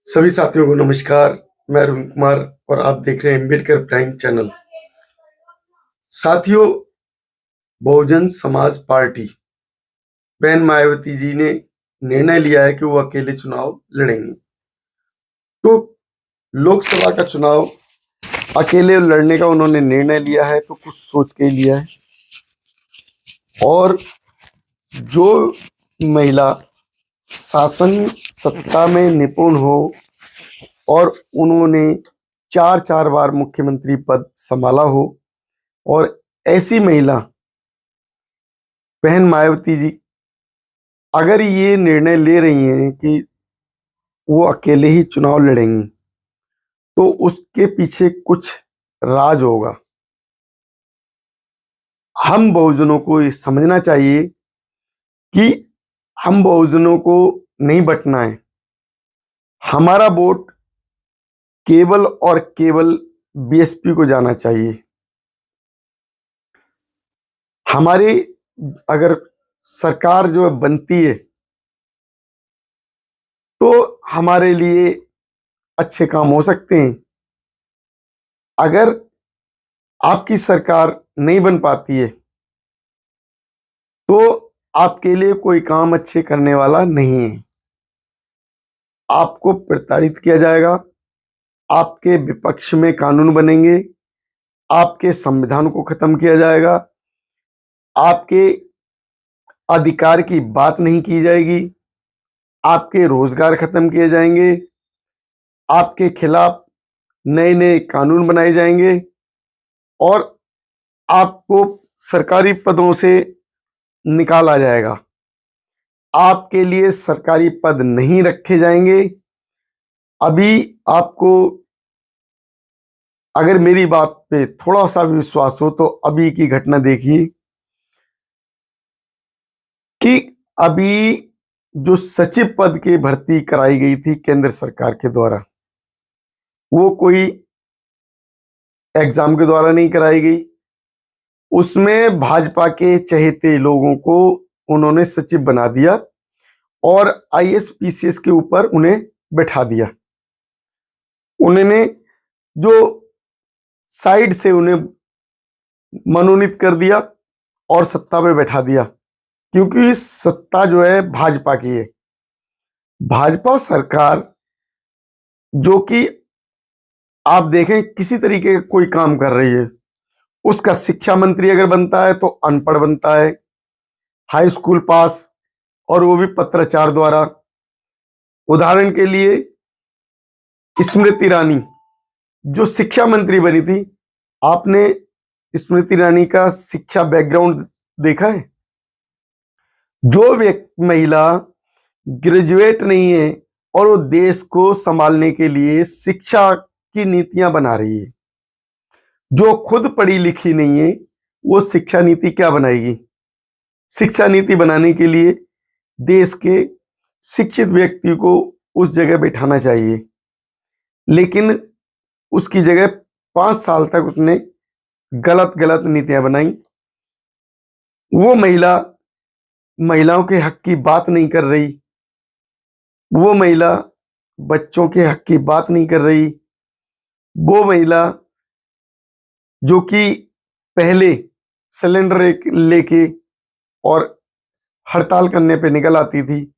सभी साथियों को नमस्कार। मैं अरुण कुमार और आप देख रहे हैं अम्बेडकर प्राइम चैनल। साथियों, बहुजन समाज पार्टी बहन मायावती जी ने निर्णय लिया है कि वो अकेले चुनाव लड़ेंगे। तो लोकसभा का चुनाव अकेले लड़ने का उन्होंने निर्णय लिया है, तो कुछ सोच के लिया है। और जो महिला शासन सत्ता में निपुण हो और उन्होंने 4 बार मुख्यमंत्री पद संभाला हो, और ऐसी महिला बहन मायावती जी अगर ये निर्णय ले रही हैं कि वो अकेले ही चुनाव लड़ेंगी, तो उसके पीछे कुछ राज होगा। हम बहुजनों को ये समझना चाहिए कि हम बहुजनों को नहीं बंटना है। हमारा वोट केवल और केवल बीएसपी को जाना चाहिए। हमारी अगर सरकार जो बनती है तो हमारे लिए अच्छे काम हो सकते हैं। अगर आपकी सरकार नहीं बन पाती है तो आपके लिए कोई काम अच्छे करने वाला नहीं है। आपको प्रताड़ित किया जाएगा, आपके विपक्ष में कानून बनेंगे, आपके संविधान को खत्म किया जाएगा, आपके अधिकार की बात नहीं की जाएगी, आपके रोजगार खत्म किए जाएंगे, आपके खिलाफ नए नए कानून बनाए जाएंगे और आपको सरकारी पदों से निकाला जाएगा। आपके लिए सरकारी पद नहीं रखे जाएंगे। अभी आपको अगर मेरी बात पे थोड़ा सा भी विश्वास हो तो अभी की घटना देखिए कि अभी जो सचिव पद की भर्ती कराई गई थी केंद्र सरकार के द्वारा, वो कोई एग्जाम के द्वारा नहीं कराई गई। उसमें भाजपा के चहेते लोगों को उन्होंने सचिव बना दिया और आईएएस पीसीएस के ऊपर उन्हें बैठा दिया। उन्होंने जो साइड से उन्हें मनोनीत कर दिया और सत्ता पे बैठा दिया, क्योंकि सत्ता जो है भाजपा की है। भाजपा सरकार जो कि आप देखें किसी तरीके का कोई काम कर रही है, उसका शिक्षा मंत्री अगर बनता है तो अनपढ़ बनता है, हाई स्कूल पास, और वो भी पत्राचार द्वारा। उदाहरण के लिए स्मृति ईरानी जो शिक्षा मंत्री बनी थी, आपने स्मृति ईरानी का शिक्षा बैकग्राउंड देखा है? जो महिला ग्रेजुएट नहीं है और वो देश को संभालने के लिए शिक्षा की नीतियां बना रही है, जो खुद पढ़ी लिखी नहीं है, वो शिक्षा नीति क्या बनाएगी? शिक्षा नीति बनाने के लिए देश के शिक्षित व्यक्ति को उस जगह बैठाना चाहिए, लेकिन उसकी जगह 5 साल तक उसने गलत गलत नीतियां बनाई। वो महिलाओं के हक की बात नहीं कर रही, वो महिला बच्चों के हक की बात नहीं कर रही, वो महिला जो कि पहले सिलेंडर लेके और हड़ताल करने पे निकल आती थी,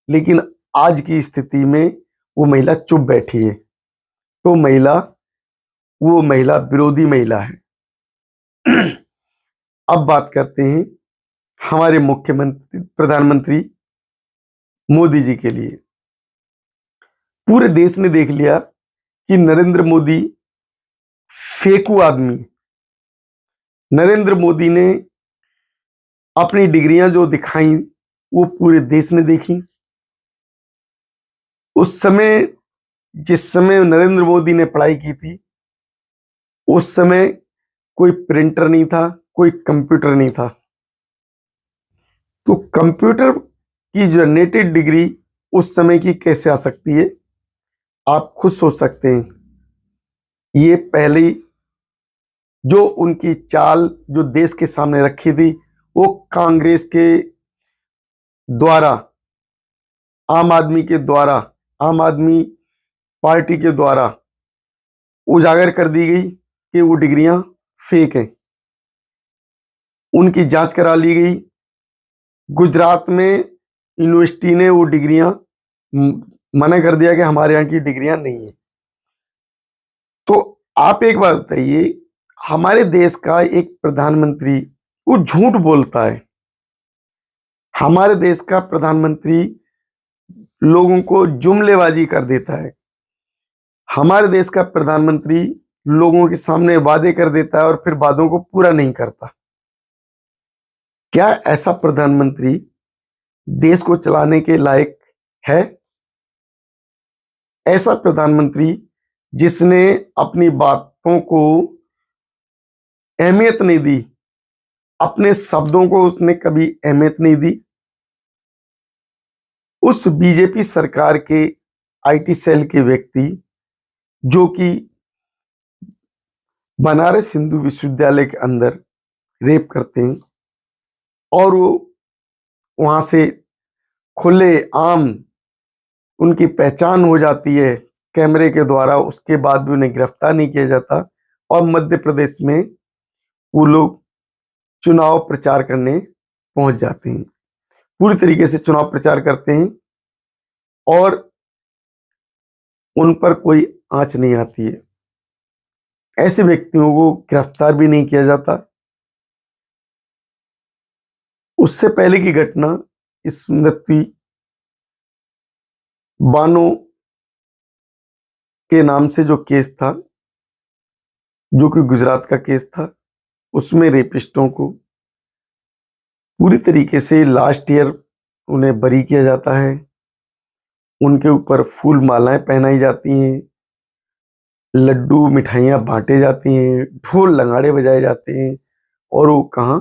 लेकिन आज की स्थिति में वो महिला चुप बैठी है। तो वो महिला विरोधी महिला है। अब बात करते हैं हमारे प्रधानमंत्री मोदी जी के लिए। पूरे देश ने देख लिया कि नरेंद्र मोदी फेकू आदमी। नरेंद्र मोदी ने अपनी डिग्रियां जो दिखाई वो पूरे देश ने देखी। उस समय जिस समय नरेंद्र मोदी ने पढ़ाई की थी, उस समय कोई प्रिंटर नहीं था, कोई कंप्यूटर नहीं था। तो कंप्यूटर की जनरेटेड डिग्री उस समय की कैसे आ सकती है, आप खुद सोच सकते हैं। ये पहली जो उनकी चाल जो देश के सामने रखी थी, वो कांग्रेस के द्वारा, आम आदमी के द्वारा, आम आदमी पार्टी के द्वारा उजागर कर दी गई कि वो डिग्रियां फेक हैं। उनकी जांच करा ली गई। गुजरात में यूनिवर्सिटी ने वो डिग्रियां मना कर दिया कि हमारे यहाँ की डिग्रियां नहीं है। तो आप एक बात बताइए, हमारे देश का एक प्रधानमंत्री वो झूठ बोलता है। हमारे देश का प्रधानमंत्री लोगों को जुमलेबाजी कर देता है। हमारे देश का प्रधानमंत्री लोगों के सामने वादे कर देता है और फिर वादों को पूरा नहीं करता। क्या ऐसा प्रधानमंत्री देश को चलाने के लायक है? ऐसा प्रधानमंत्री जिसने अपनी बातों को अहमियत नहीं दी, अपने शब्दों को उसने कभी अहमियत नहीं दी। उस बीजेपी सरकार के आईटी सेल के व्यक्ति जो कि बनारस हिंदू विश्वविद्यालय के अंदर रेप करते हैं और वो वहां से खुले आम उनकी पहचान हो जाती है कैमरे के द्वारा, उसके बाद भी उन्हें गिरफ्तार नहीं किया जाता और मध्य प्रदेश में वो लोग चुनाव प्रचार करने पहुंच जाते हैं। पूरी तरीके से चुनाव प्रचार करते हैं और उन पर कोई आंच नहीं आती है। ऐसे व्यक्तियों को गिरफ्तार भी नहीं किया जाता। उससे पहले की घटना स्मृति बानो के नाम से जो केस था, जो कि गुजरात का केस था, उसमें रेपिस्टों को पूरी तरीके से लास्ट ईयर उन्हें बरी किया जाता है। उनके ऊपर फूल मालाएं पहनाई जाती हैं, लड्डू मिठाइयां बांटे जाती हैं, ढोल नगाड़े बजाए जाते हैं और वो कहाँ?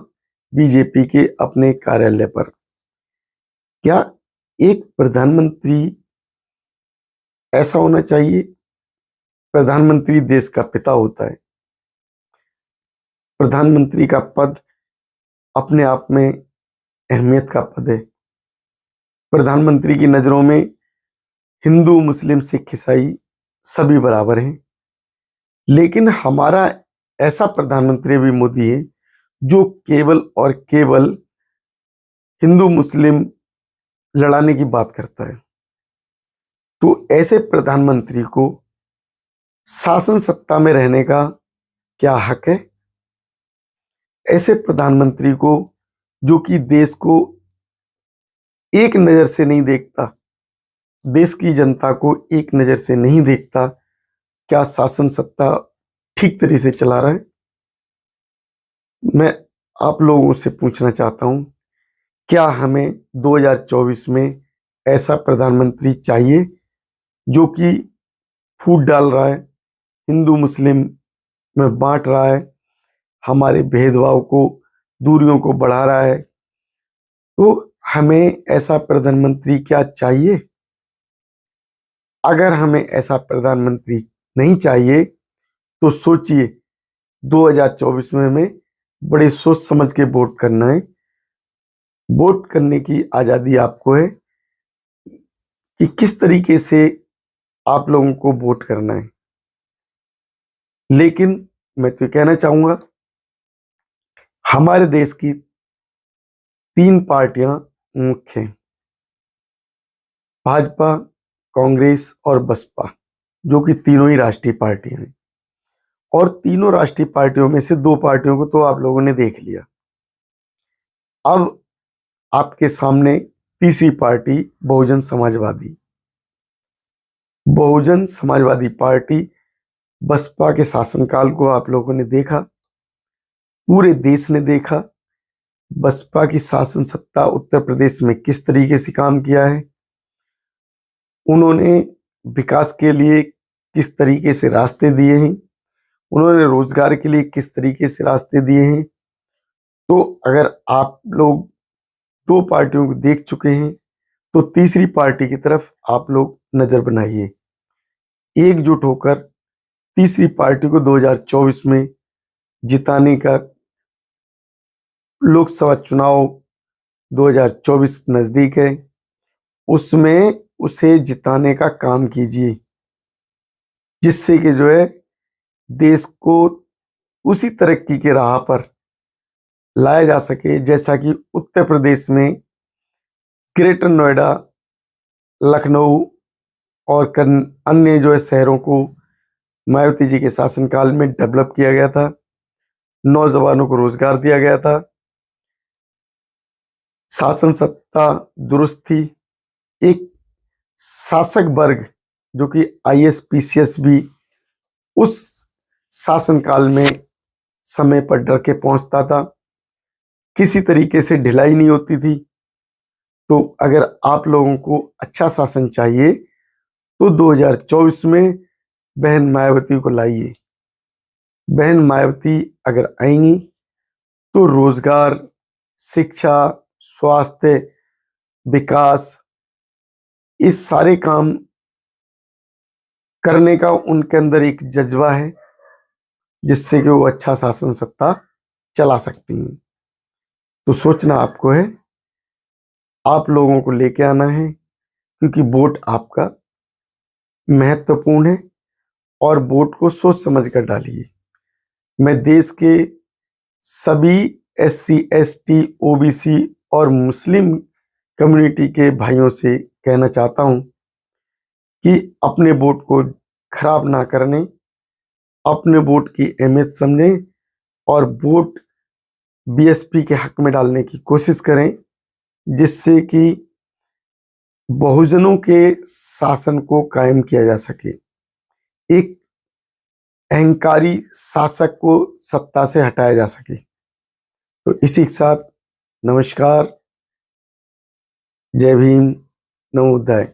बीजेपी के अपने कार्यालय पर। क्या एक प्रधानमंत्री ऐसा होना चाहिए? प्रधानमंत्री देश का पिता होता है। प्रधानमंत्री का पद अपने आप में अहमियत का पद है। प्रधानमंत्री की नजरों में हिंदू, मुस्लिम, सिख, ईसाई सभी बराबर हैं। लेकिन हमारा ऐसा प्रधानमंत्री भी मोदी है जो केवल और केवल हिंदू मुस्लिम लड़ाने की बात करता है। तो ऐसे प्रधानमंत्री को शासन सत्ता में रहने का क्या हक है? ऐसे प्रधानमंत्री को जो कि देश को एक नजर से नहीं देखता, देश की जनता को एक नजर से नहीं देखता, क्या शासन सत्ता ठीक तरीके से चला रहा है? मैं आप लोगों से पूछना चाहता हूं, क्या हमें 2024 में ऐसा प्रधानमंत्री चाहिए जो कि फूट डाल रहा है, हिंदू मुस्लिम में बांट रहा है, हमारे भेदभाव को, दूरियों को बढ़ा रहा है? तो हमें ऐसा प्रधानमंत्री क्या चाहिए? अगर हमें ऐसा प्रधानमंत्री नहीं चाहिए तो सोचिए 2024 में हमें बड़े सोच समझ के वोट करना है। वोट करने की आजादी आपको है कि किस तरीके से आप लोगों को वोट करना है। लेकिन मैं तो कहना चाहूंगा, हमारे देश की 3 पार्टियां मुख्य हैं, भाजपा, कांग्रेस और बसपा, जो कि तीनों ही राष्ट्रीय पार्टियां हैं। और तीनों राष्ट्रीय पार्टियों में से 2 पार्टियों को तो आप लोगों ने देख लिया। अब आपके सामने तीसरी पार्टी बहुजन समाजवादी। बहुजन समाजवादी पार्टी, बसपा के शासनकाल को आप लोगों ने देखा, पूरे देश ने देखा बसपा की शासन सत्ता उत्तर प्रदेश में किस तरीके से काम किया है। उन्होंने विकास के लिए किस तरीके से रास्ते दिए हैं, उन्होंने रोजगार के लिए किस तरीके से रास्ते दिए हैं। तो अगर आप लोग 2 पार्टियों को देख चुके हैं तो तीसरी पार्टी की तरफ आप लोग नजर बनाइए। एकजुट होकर तीसरी पार्टी को 2024 में जिताने का, लोकसभा चुनाव 2024 नजदीक है, उसमें उसे जिताने का काम कीजिए। जिससे कि जो है देश को उसी तरक्की के राह पर लाया जा सके जैसा कि उत्तर प्रदेश में ग्रेटर नोएडा, लखनऊ और अन्य जो है शहरों को मायावती जी के शासनकाल में डेवलप किया गया था। नौजवानों को रोजगार दिया गया था। शासन सत्ता दुरुस्त थी। एक शासक वर्ग जो कि आईएएस पीसीएस भी उस शासनकाल में समय पर डर के पहुंचता था। किसी तरीके से ढिलाई नहीं होती थी। तो अगर आप लोगों को अच्छा शासन चाहिए तो 2024 में बहन मायावती को लाइए। बहन मायावती अगर आएंगी तो रोजगार, शिक्षा, स्वास्थ्य, विकास, इस सारे काम करने का उनके अंदर एक जज्बा है जिससे कि वो अच्छा शासन सत्ता चला सकती हैं। तो सोचना आपको है, आप लोगों को लेके आना है, क्योंकि वोट आपका महत्वपूर्ण है और वोट को सोच समझ कर डालिए। मैं देश के सभी एससी, एसटी, ओबीसी और मुस्लिम कम्युनिटी के भाइयों से कहना चाहता हूं कि अपने वोट को खराब ना करने, अपने वोट की अहमियत समझें और वोट बीएसपी के हक में डालने की कोशिश करें, जिससे कि बहुजनों के शासन को कायम किया जा सके। एक अहंकारी शासक को सत्ता से हटाया जा सके। तो इसी के साथ नमस्कार, जय भीम, नमोदय।